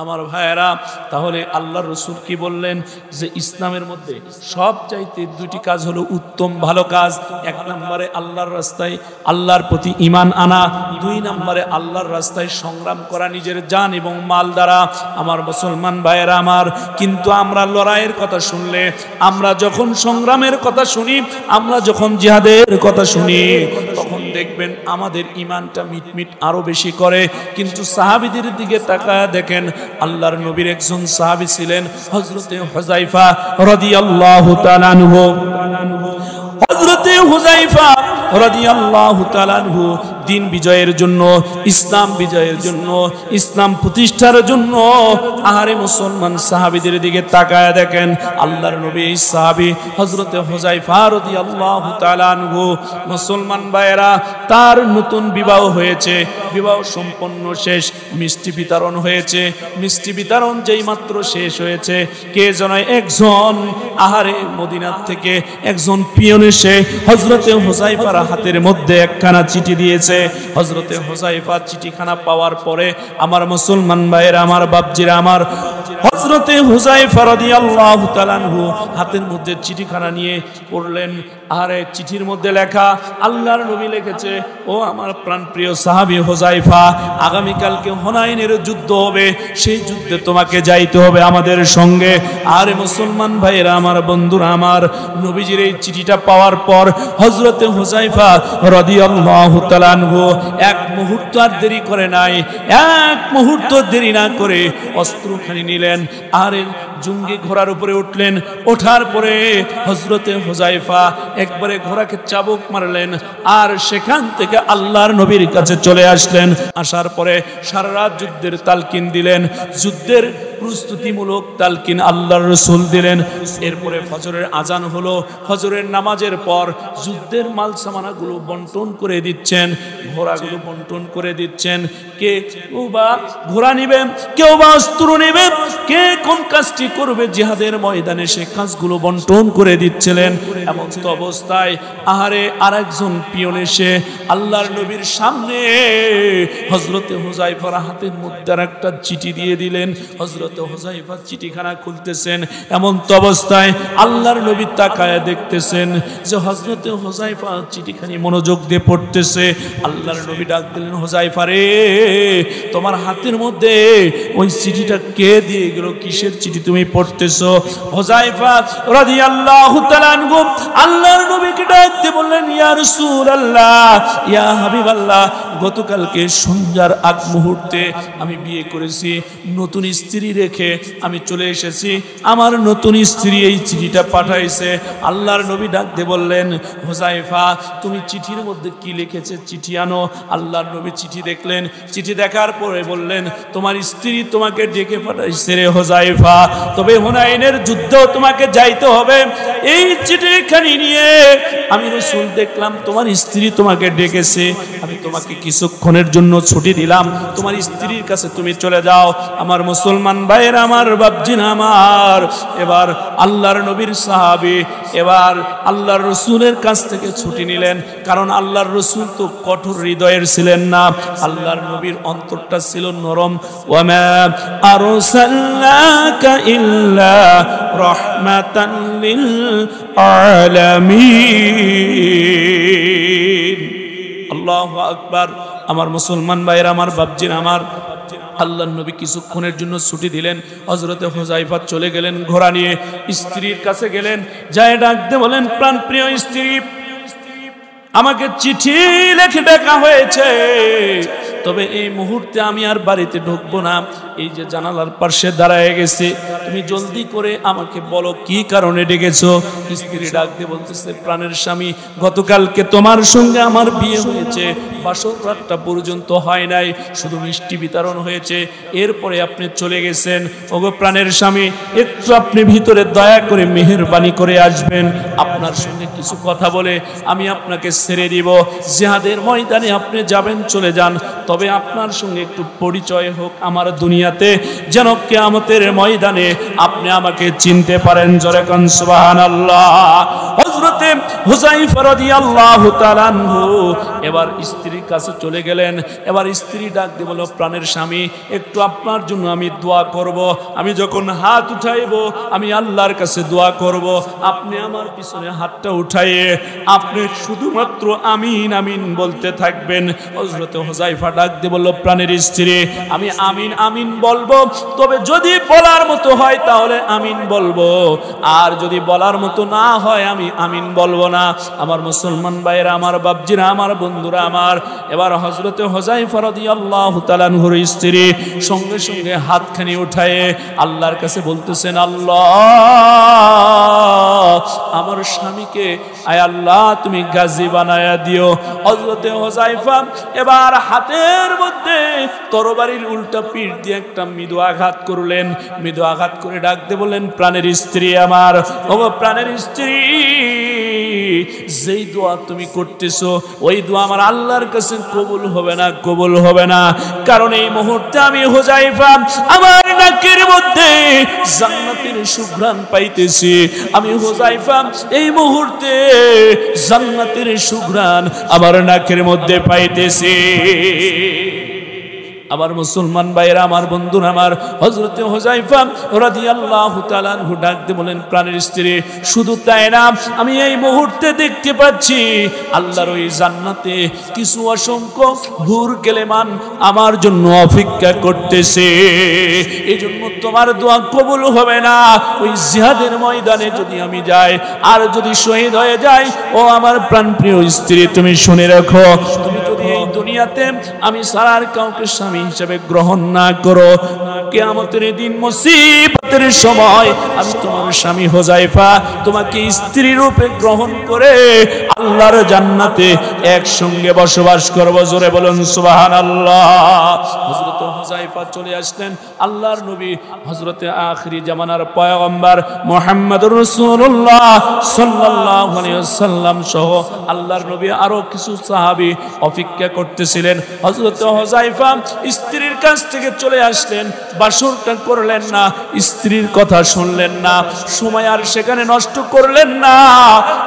আমার ভাইয়েরা, তাহলে আল্লাহর রাসূল কি বললেন যে ইসলামের মধ্যে সবচাইতে দুটি কাজ হলো উত্তম ভালো কাজ। এক নম্বরে আল্লাহর রাস্তায় আল্লাহর প্রতি ঈমান আনা, দুই নম্বরে আল্লাহর রাস্তায় সংগ্রাম করা নিজের জান এবং মাল দ্বারা। আমার মুসলমান ভাইয়েরা আমার, কিন্তু আমরা লড়াইয়ের কথা শুনলে, আমরা যখন সংগ্রামের কথা শুনি, আমরা যখন জিহাদের কথা শুনি, তখন দেখবেন আমাদের ঈমানটা মিটমিট আরো বেশি করে। কিন্তু সাহাবীদের দিকে তাকায় দেখেন, আল্লাহর নবীর একজন সাহাবী ছিলেন হযরতে হুযায়ফা রাদিয়াল্লাহু তাআলা আনহু। হযরতে হুযায়ফা রাদিয়াল্লাহু তাআলা আনহু দিন বিজয়ের জন্য, ইসলাম বিজয়ের জন্য, ইসলাম প্রতিষ্ঠার জন্য আহারে মুসলমান সাহাবীদের দিকে তাকায় দেখেন, আল্লাহর নবী এই সাহাবী হযরতে হুযায়ফা রাদিয়াল্লাহু তাআলা আনহু, মুসলমান ভাইয়েরা, তার নতুন বিবাহ হয়েছে, বিবাহ সম্পন্ন শেষ, মিষ্টি বিতরণ হয়েছে। মিষ্টি বিতরণ যেই মাত্র শেষ হয়েছে, কে যেন একজন আহারে মদিনার থেকে একজন পিয়ন এসে হযরতে হুযায়ফার হাতের মধ্যে একখানা চিঠি দিয়েছে। হযরতে হুযায়ফা চিঠিখানা পাওয়ার পরে, আমার মুসলমান ভাইয়েরা আমার, বাপজিরা আমার, হযরতে হুযায়ফা রাদিয়াল্লাহু তাআলা আনহু হাতের মধ্যে চিঠিখানা নিয়ে পড়লেন। আরে চিঠির মধ্যে লেখা, আল্লাহর নবী লিখেছে, ও আমার প্রাণপ্রিয় সাহাবী হুযায়ফা, আগামীকালকে হুনাইনের যুদ্ধ হবে, সেই যুদ্ধে তোমাকে যাইতে হবে আমাদের সঙ্গে। আরে মুসলমান ভাইয়েরা আমার, বন্ধুরা আমার, নবীজির এই চিঠিটা পাওয়ার পর হযরতে হুযায়ফা রাদিয়াল্লাহু তাআলা আনহু এক মুহূর্ত আর দেরি করে নাই, এক মুহূর্ত দেরি না করে অস্ত্রখানি নিলেন, আরে জুঙ্গি ঘোড়ার উপরে উঠলেন। ওঠার পরে হযরতে হুযায়ফা একবারে ঘোড়াকে চাবুক মারলেন, আর সেখান থেকে আল্লাহর নবীর কাছে চলে আসলেন। আসার পরে সারা রাত যুদ্ধের তালকিন দিলেন, যুদ্ধের প্রস্তুতিমূলক তালকিন আল্লাহর রাসূল দিলেন। এরপরে ফজরের আজান হলো, ফজরের নামাজের পর যুদ্ধের মাল সামানাগুলো বন্টন করে দিচ্ছেন, ঘোড়াগুলো বন্টন করে দিচ্ছেন। কে বা ঘোড়া নিবে, কেউ বা অস্ত্র নেবে, কে কোন কাজটি করবে জিহাদের ময়দানে, সে কাজগুলো বন্টন করে দিচ্ছিলেন। এমন তো অবস্থায় আহারে আরেকজন পিয়ন এসে আল্লাহর নবীর সামনে হযরতে হুযায়ফার হাতের মধ্যে একটা চিঠি দিয়ে দিলেন। হযরত হযরত হুযায়ফা চিঠিখানা খুলতেছেন, এমন তো অবস্থায় আল্লাহর নবী তাকায়া দেখতেছেন যে হযরত হুযায়ফা চিঠিখানি মনোযোগ দিয়ে পড়তেছে। আল্লাহর নবী ডাক দিলেন, হুযায়ফা রে, তোমার হাতের মধ্যে ওই চিঠিটা কে দিয়ে গেল? কিসের চিঠি তুমি পড়তেছো? হুযায়ফা রাদিয়াল্লাহু তাআলা আনহু আল্লাহর নবীকে ডাক দিয়ে বললেন, ইয়া রাসূলুল্লাহ, ইয়া হাবিবাল্লাহ, গতকালকে সন্ধ্যার আগ মুহূর্তে আমি বিয়ে করেছি, নতুন স্ত্রী রেখে আমি চলে এসেছি, আমার নতুন স্ত্রী এই চিঠিটা পাঠাইছে। আল্লাহর নবী ডাক দিয়ে বললেন, হুযায়ফা, তুমি চিঠির মধ্যে কি লিখেছে? চিঠি আনো। আল্লাহর নবী চিঠি দেখলেন, চিঠি দেখার পরে বললেন, তোমার স্ত্রী তোমাকে ডেকে পাঠাইছে রে হুযায়ফা, তবে হুনাইনের যুদ্ধেও তোমাকে যাইতে হবে। এই চিঠিখানি নিয়ে আমি রাসূল দেখলাম তোমার স্ত্রী তোমাকে ডেকেছে, আমি তোমাকে কিছুক্ষণের জন্য ছুটি দিলাম, তোমার স্ত্রীর কাছে তুমি চলে যাও। আমার মুসলমান ভাইয়ের, আমার বাপজিন আমার, এবার আল্লাহর নবীর সাহাবী এবার আল্লাহর রাসূলের কাছ থেকে ছুটি নিলেন, কারণ আল্লাহর রাসূল তো কঠোর হৃদয়ের ছিলেন না, আল্লাহর নবীর অন্তরটা ছিল নরম। ওয়ামা আরসালনাকা ইল্লা রাহমাতান লিল আলামিন। আল্লাহু আকবার। আমার মুসলমান ভাইয়ের, আমার বাপজিন আমার, আল্লাহর নবী কিছুক্ষণের জন্য ছুটি দিলেন। হযরত হুযায়ফা চলে গেলেন ঘোড়া নিয়ে, স্ত্রীর কাছে গেলেন, যায় ডাক দিয়ে বলেন, প্রাণপ্রিয় স্ত্রী, আমাকে চিঠি লিখে ডাকা হয়েছে, তবে এই মুহূর্তে আমি আর বাড়িতে ঢুকবো না। এই যে জানালার পাশে দাঁড়ায় গেছে, তুমি জলদি করে আমাকে বলো কি কারণে ডেকেছো? স্ত্রী ডাক দিয়ে বলতেছে, প্রাণের স্বামী, গতকালকে তোমার সঙ্গে আমার বিয়ে হয়েছে, বাসর রাতটা পর্যন্ত হয় নাই, শুধু মিষ্টি বিতরণ হয়েছে, এরপরে আপনি চলে গেছেন। ওগো প্রাণের স্বামী, একটু আপনি ভিতরে দয়া করে মেহেরবানি করে আসবেন, আপনার সঙ্গে কিছু কথা বলে আমি আপনাকে ছেড়ে দিব। জিহাদের ময়দানে আপনি যাবেন, চলে যান, তবে আপনার সঙ্গে একটু পরিচয় হোক আমার দুনিয়াতে, যেন কিয়ামতের ময়দানে আপনি আমাকে চিনতে পারেন। জোরে কোন সুবহানাল্লাহ। হযরতে হুযায়ফা রাদিয়াল্লাহু তাআলা আনহু এবার স্ত্রীর কাছে চলে গেলেন। এবার স্ত্রী ডাক দিয়ে বলল, প্রাণের স্বামী, একটু আপনার জন্য আমি দোয়া করব। আমি যখন হাত উঠাইব, আমি আল্লাহর কাছে দোয়া করব, আপনি আমার পিছনে হাতটা উঠাইয়ে আপনি শুধুমাত্র আমিন আমিন বলতে থাকবেন। হযরতে হুযায়ফা ডাক দিয়ে বলল, প্রাণের স্ত্রী, আমি আমিন আমিন বলবো, তবে যদি বলার মতো হয় তাহলে আমিন বলবো, আর যদি বলার মতো না হয় আমি আমিন বলবো না। আমার মুসলমান ভাইয়েরা, আমার বাপজিরা, আমার বন্ধুরা আমার, এবার হযরতে হুযায়ফা রাদিয়াল্লাহু তাআলা আনহুর স্ত্রী সঙ্গে সঙ্গে হাতখানি উঠায়ে আল্লাহর কাছে বলতেছেন, আল্লাহ, আমার স্বামীকে আয় আল্লাহ তুমি গাজী বানায়া দিও। হযরতে হুযায়ফা এবার হাতের মধ্যে তরবারির উল্টা পিঠ দিয়ে একটা মৃদু আঘাত করলেন। মৃদু আঘাত করে ডাক দিয়ে বললেন, প্রাণের স্ত্রী আমার, ওগো প্রাণের স্ত্রী, যেই দোয়া তুমি করতেছো ওই দোয়া আমার আল্লাহর কাছে কবুল হবে না, কবুল হবে না। কারণ এই মুহূর্তে আমি হুযায়ফা আমার নাকের মধ্যে জান্নাতের সুঘ্রাণ পাইতেছি। আমি হুযায়ফা এই মুহূর্তে জান্নাতের সুঘ্রাণ আমার নাকের মধ্যে পাইতেছি। আমার মুসলমান ভাইরা, আমার বন্ধুরা আমার, হযরতে হুযায়ফা রাদিয়াল্লাহু তাআলা আনহু ডাক দিয়ে বলেন, প্রাণের স্ত্রী, শুধু তাই না, আমি এই মুহূর্তে দেখতে পাচ্ছি আল্লাহর ওই জান্নাতে কিছু অসংখ্য হুর গেলেমান আমার জন্য অপেক্ষা করতেছে। এই জন্য তোমার দোয়া কবুল হবে না। ওই জিহাদের ময়দানে যদি আমি যাই আর যদি শহীদ হয়ে যাই, ও আমার প্রাণপ্রিয় স্ত্রী, তুমি শুনে রাখো, তুমি যদি এই দুনিয়াতে আমি সারার কাউকে স্বামী হিসেবে গ্রহণ না করো, কিয়ামতের দিন মুসিবতের সময় আমি তোমার স্বামী হুযায়ফা তোমাকে স্ত্রী রূপে গ্রহণ করে আল্লাহর জান্নাতে একসঙ্গে বসবাস করব। জোরে বলুন সুবহানাল্লাহ। হযরত হুযায়ফা চলে আসলেন। আল্লাহর নবী হযরতে আখিরি জামানার পয়গম্বর মুহাম্মদুর রাসূলুল্লাহ সাল্লাল্লাহু আলাইহি ওয়াসাল্লাম সহ আল্লাহর নবী আরো কিছু সাহাবী অপেক্ষা করতেছিলেন। হযরত হুযায়ফা স্ত্রীর কাছ থেকে চলে আসলেন, বাসরটা করলেন না, স্ত্রীর কথা শুনলেন না, সময় আর সেখানে নষ্ট করলেন না।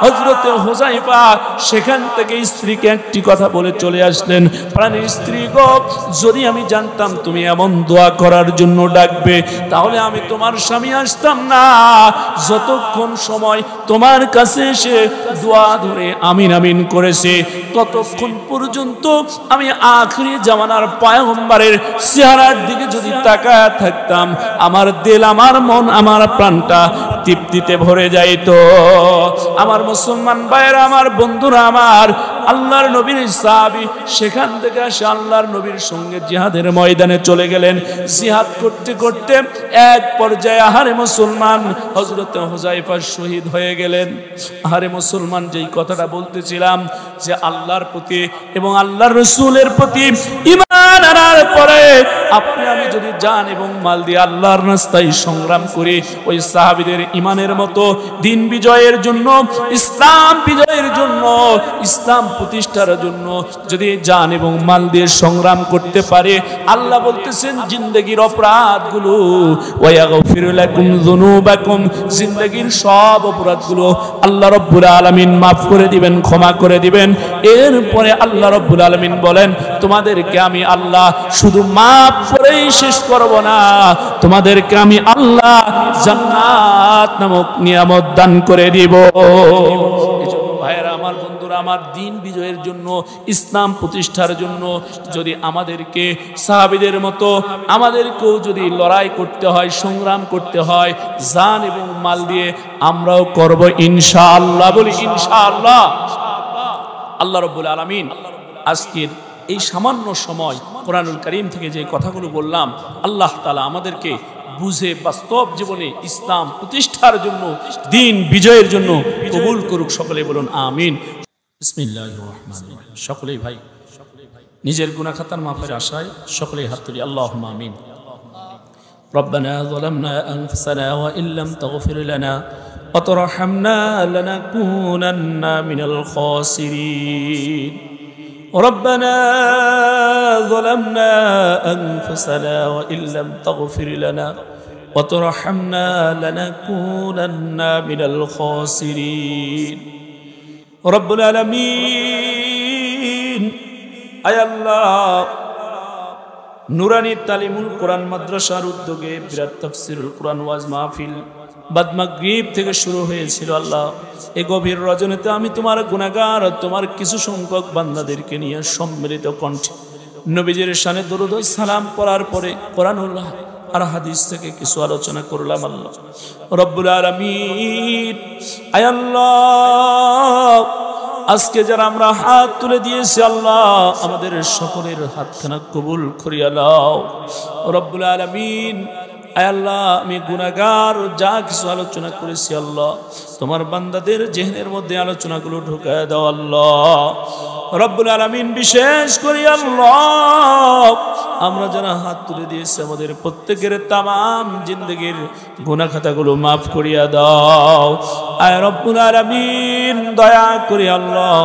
হযরত হুযায়ফা সেখান থেকে স্ত্রী স্ত্রীকে একটি কথা বলে চলে আসলেন, প্রাণের স্ত্রী গো, যদি আমি জানতাম তুমি এমন দোয়া করার জন্য ডাকবে, তাহলে আমি তোমার স্বামী আসতাম না। যতক্ষণ সময় তোমার কাছে এসে দোয়া ধরে আমিন আমিন করেছে, ততক্ষণ পর্যন্ত আমি আখিরি জামানার পয়গম্বরের চেহারার দিকে যদি তাকায় থাকতাম, আমার দিল, আমার মন, আমার প্রাণটা তৃপ্তিতে ভরে যাইতো। আমার মুসলমান ভাইয়েরা, আমার বন্ধুরা, আমার আল্লাহর নবীর সাহাবী সেখান থেকে এসে আল্লাহর নবীর সঙ্গে জিহাদের ময়দানে চলে গেলেন। জিহাদ করতে করতে এক পর্যায়ে আহারে মুসলমান হযরত হুযায়ফা শহীদ হয়ে গেলেন। আহারে মুসলমান, যেই কথাটা বলতেছিলাম যে আল্লাহর প্রতি এবং আল্লাহর রাসূলের প্রতি ঈমান আনার পরে আপনি আমি যদি জান এবং মাল দিয়ে আল্লাহর রাস্তায় সংগ্রাম করি, ওই সাহাবীদের ঈমানের মতো দিন বিজয়ের জন্য, ইসলাম বিজয়ের জন্য, ইসলাম প্রতিষ্ঠার জন্য যদি জান এবং মাল দিয়ে সংগ্রাম করতে পারে, আল্লাহ বলতেছেন জিন্দেগির অপরাধগুলো ওয়ায়াগফিরু লাকুম যুনুবাকুম, জিন্দেগির সব অপরাধগুলো আল্লাহ রাব্বুল আলামিন মাফ করে দিবেন, ক্ষমা করে দিবেন। এরপরে আল্লাহ রাব্বুল আলামিন বলেন, তোমাদেরকে আমি আল্লাহ শুধু মাফ করেই শেষ করব না, তোমাদেরকে আমি আল্লাহ জান্নাত নামক নিয়ামত দান করে দিব। এজন্য ভাইরা আমার, বন্ধুরা আমার, দিন বিজয়ের জন্য, ইসলাম প্রতিষ্ঠার জন্য যদি আমাদেরকে সাহাবীদের মতো আমাদেরকেও যদি লড়াই করতে হয়, সংগ্রাম করতে হয়, জান এবং মাল দিয়ে, আমরাও করব ইনশাআল্লাহ। বলি ইনশাআল্লাহ। আল্লাহ রাব্বুল আলামিন আজকের এই সামান্য সময় কোরআনুল কারীম থেকে যে কথাগুলো বললাম, আল্লাহ তাআলা আমাদেরকে বুঝে বাস্তব জীবনে ইসলাম প্রতিষ্ঠার জন্য, দিন বিজয়ের জন্য কবুল করুক। সকলে বলুন আমিন। বিসমিল্লাহির রহমানির রহিম। সকলেই ভাই নিজের গুনাহ খাতার মাফের আশায় সকলেই হাত তুলি, আল্লাহুম্মা আমিন। রব্বানা যালামনা আনফুসানা ওয়া ইল্লাম তাগফির লানা ওয়া তারহামনা লানাকুনান্না মিনাল খাসিরিন। ربنا ظلمنا أنفسنا وإن لم تغفر لنا وترحمنا لنكونن من الخاسرين رب العالمين আয় আল্লাহ, নুরানি তালিমুল কোরআন মাদ্রাসার উদ্যোগে বিরাট তাফসীরুল কোরআন ওয়াজ মাহফিল বাদ মাগরিব থেকে শুরু হয়েছিল। আল্লাহ, এই গভীর রজনীতে আমি তোমার গুনাহগার, তোমার কিছু সংখ্যক বান্দাদেরকে নিয়ে সম্মিলিত কণ্ঠে নবীজির শানে দরুদ ও সালাম পড়ার পরে কোরআনুল আর হাদিস থেকে কিছু আলোচনা করলাম। আল্লাহ রব্বুল আলামিন, আয় আল্লাহ, আজকে যারা আমরা হাত তুলে দিয়েছি, আল্লাহ আমাদের সকলের হাতখানা কবুল করিয়া নাও রব্বুল আলামিন। আয় আল্লাহ, আমি গুনাহগার, যা কিছু আলোচনা করেছি আল্লাহ, তোমার বান্দাদের জেহনের মধ্যে আলোচনাগুলো ঢুকায় দাও আল্লাহ রব্বুল আলামিন। বিশেষ করে আল্লাহ, আমরা যারা হাত তুলে দিয়েছি, আমাদের প্রত্যেকের তামাম জিন্দেগির গুনাহ খাতাগুলো মাফ করিয়া দাও। আয় রব্বুল আলামিন, দয়া করে আল্লাহ,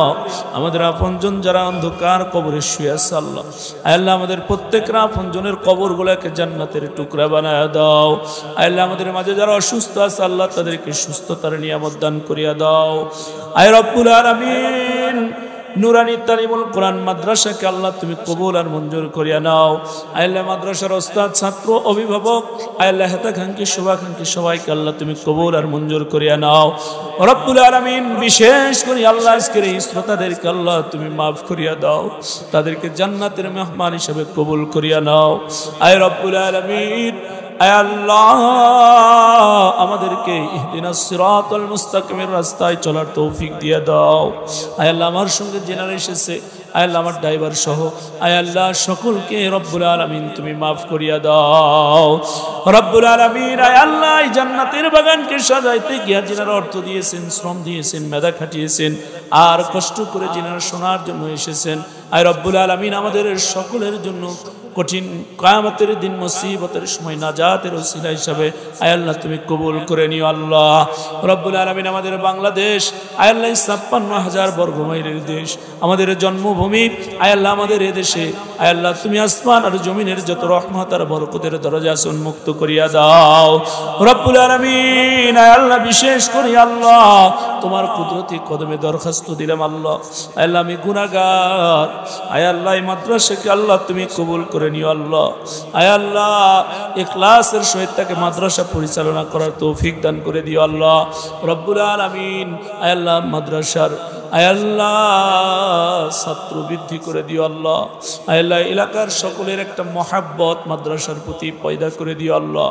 আমাদের আপনজন যারা অন্ধকার কবরে শুয়ে আছে আল্লাহ, আয় আল্লাহ, আমাদের প্রত্যেকের আপনজনের কবরগুলোকে জান্নাতের টুকরা বানায় দাও। আয় আল্লাহ, আমাদের মাঝে যারা অসুস্থ আছে আল্লাহ, তাদেরকে সুস্থতার নিয়ামত দান করিয়া দাও। আয় রব্বুল আলামিন, নুরানি তালিমুল কোরআন মাদ্রাসাকে আল্লাহ তুমি কবুল আর মঞ্জুর করিয়া নাও। আল্লাহ, মাদ্রাসার ওস্তাদ, ছাত্র, অভিভাবক, আল্লাহ হেতাকাঙ্ক্ষী, শুভাকাঙ্ক্ষী সবাইকে আল্লাহ তুমি কবুল আর মঞ্জুর করিয়া নাও রব্বুল আলামিন। বিশেষ করে আল্লাহ আজকের এই শ্রোতাদেরকে আল্লাহ তুমি মাফ করিয়া দাও, তাদেরকে জান্নাতের মেহমান হিসেবে কবুল করিয়া নাও। আয় রব্বুল আলামিন, আয় আল্লাহ, আমাদেরকে ইহদিনাস সিরাতাল মুস্তাকিমের রাস্তায় চলার তৌফিক দিয়ে দাও। আয় আল্লাহ, আমার সঙ্গে জেনার এসেছে, আয় আল্লাহ, আমার ড্রাইভার সহ, আয় আল্লাহ, সকলকে রব্বুল আলামিন তুমি মাফ করিয়া দাও রব্বুল আলামিন। আয় আল্লাহ, এই জান্নাতের বাগানকে সাজাইতে গিয়া যিনারা অর্থ দিয়েছেন, শ্রম দিয়েছেন, মেধা খাটিয়েছেন, আর কষ্ট করে যিনারা শোনার জন্য এসেছেন, আয় রব্বুল আলামিন, আমাদের সকলের জন্য কঠিন কিয়ামতের দিন মুসিবতের সময় নাজাতের ওসিলা হিসাবে আয় আল্লাহ তুমি কবুল করে নিও আল্লাহ রব্বুল আলামিন। আমাদের বাংলাদেশ আয় আল্লাহ ৫৬,০০০ বর্গ মাইলের দেশ, আমাদের জন্মভূমি আয় আল্লাহ, আমাদের এদেশে আয় আল্লাহ তুমি আসমান আর জমিনের যত রহমত আর বরকতের দরজা উন্মুক্ত করিয়া দাও রব্বুল আলামিন। আয় আল্লাহ বিশেষ করে আল্লাহ তোমার কুদরতি কদমে দরখাস্ত দিলাম আল্লাহ, আয় আল্লাহ আমি গুনাহগার, আয় আল্লাহ এই মাদ্রাসাকে আল্লাহ তুমি কবুল করে নিও আল্লাহ। আয় আল্লাহ ইখলাসের সহিত তাকে মাদ্রাসা পরিচালনা করার তৌফিক দান করে দিও আল্লাহ রব্বুল আলামিন। আয় আল্লাহ মাদ্রাসার আয় আল্লাহ ছাত্র বৃদ্ধি করে দিও আল্লাহ। আয় আল্লাহ এলাকার সকলের একটা মহাব্বত মাদ্রাসার প্রতি পয়দা করে দিও আল্লাহ।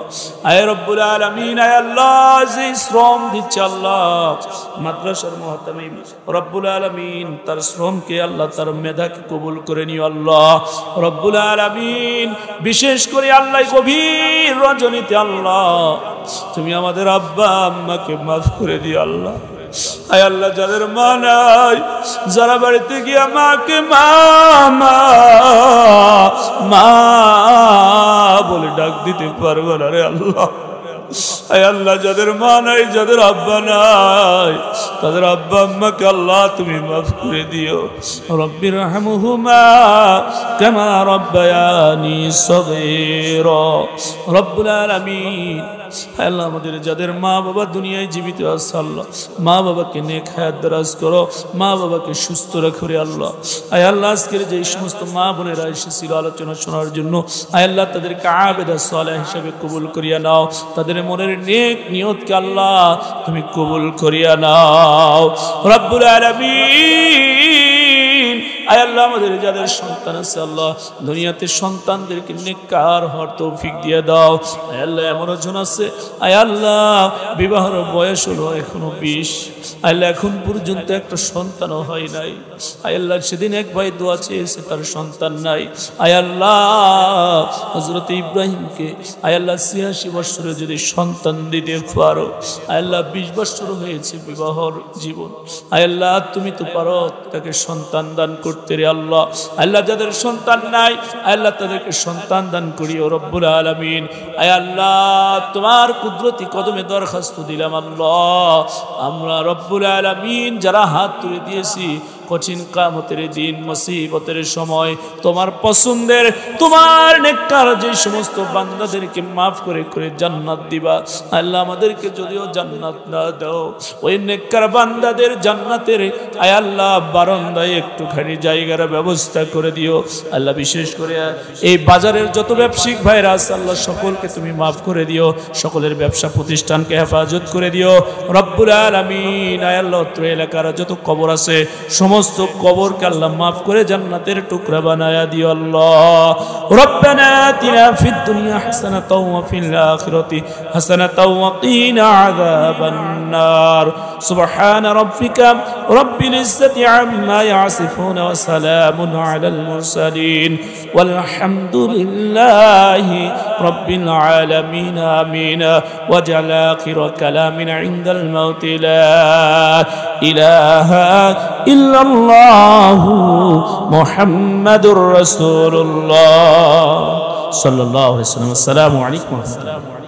আয় রব্বুল আলামিন আয় আল্লাহ যে শ্রম দিচ্ছে আল্লাহ মাদ্রাসার মুহতামিম রব্বুল আলামিন, তার শ্রমকে আল্লাহ তার মেধাকে কবুল করে নিও আল্লাহ রব্বুল আলামিন। বিশেষ করে আল্লাহ গভীর রজনীতে আল্লাহ তুমি আমাদের আব্বা আম্মাকে মাফ করে দিও আল্লাহ। আয় আল্লাহ যাদের মা নাই, যারা বাড়িতে গিয়া মাকে মা মা মা বলে ডাক দিতে পারবে না রে আল্লাহ, আয় আল্লাহ যাদের মা নাই, যাদের আব্বা নাই, তাদের আব্বা আম্মাকে আল্লাহ তুমি মাফ করে দিও। রব্বির রহমহুমা কামা রব্বায়ানি সগীরা। রব্বুল আলামিন আল্লাহ আমাদের যাদের মা বাবা দুনিয়ায় জীবিত আছে আল্লাহ, মা বাবাকে নেক হায়াত দারাজ করো, মা বাবাকে সুস্থ রাখো রে আল্লাহ। আয় আল্লাহ আজকের যে সমস্ত মা বোনেরা এসেছিল আলোচনা শোনার জন্য, আয় আল্লাহ তাদেরকে আবেদা সালেহ হিসেবে কবুল করিয়া নাও, তাদের মনের নেক নিয়তকে আল্লাহ তুমি কবুল করিয়া নাও রব্বুল আলামিন। আয় আল্লাহ আমাদের যাদের সন্তান আছে আল্লাহ দুনিয়াতে সন্তানদেরকে নেককার হওয়ার তৌফিক দিয়ে দাও। আয় আল্লাহ এমন জন আছে আয় আল্লাহ বিবাহের বয়স হলো এখনো 20, আয় আল্লাহ এখন পর্যন্ত একটা সন্তানও হয় নাই। আয় আল্লাহ সেদিন এক ভাই দোয়া চেয়েছে তার সন্তান নাই। আয় আল্লাহ হযরত ইব্রাহিমকে আয় আল্লাহ ৮৬ বছরে যদি সন্তান দিতে পারো, আয় আল্লাহ 20 বছর হয়েছে বিবাহর জীবন, আয় আল্লাহ তুমি তো পারো তাকে সন্তান দান করতে রে আল্লাহ। আল্লাহ যাদের সন্তান নাই আয় আল্লাহ তাদেরকে সন্তান দান করিও রব্বুল আলামিন। আয় আল্লাহ তোমার কুদরতি কদমে দরখাস্ত দিলাম আল্লাহ, আমরা রব্বুল আলামিন যারা হাত তুলে দিয়েছি কঠিন কিয়ামতের দিন মুসিবতের সময় তোমার পছন্দের তোমার নেককার যে সমস্ত বান্দাদেরকে মাফ করে করে জান্নাত দিবা আল্লাহ, আমাদেরকে যদিও জান্নাত না দাও ওই নেককার বান্দাদের জান্নাতের আয় আল্লাহ বারান্দায় একটুখানি জায়গার ব্যবস্থা করে দিও আল্লাহ। বিশেষ করে এই বাজারের যত ব্যবসায়িক ভাইরা আছে আল্লাহ সকলকে তুমি মাফ করে দিও, সকলের ব্যবসা প্রতিষ্ঠানকে হেফাজত করে দিও রব্বুল আলামিন। আয় আল্লাহ অত্র এলাকার যত কবর আছে সমস্ত কবরকে আল্লাহ মাফ করে জান্নাতের টুকরা বানায়া দিও আল্লাহ। রব্বানা আতিনা ফিদ দুনিয়া হাসানাতাও ওয়া ফিল আখিরাতি হাসানাতাও ওয়া কিনা আযাবান নার। সুবহান রাব্বিকা রাব্বিল ইজ্জাতি আম্মা ইয়াসিফুন ওয়া সালামুন আলাল মুরসালিন ওয়ালহামদুলিল্লাহি রাব্বিল আলামিন। আমিন। ওয়াজআল আখিরা কালামিনা ইনদাল মাউতি লা ইলাহা ইল্লাল্লাহু মুহাম্মাদুর রাসূলুল্লাহ সাল্লাল্লাহু আলাইহি ওয়াসাল্লাম। আসসালামু আলাইকুম ওয়া রাহমাতুল্লাহ।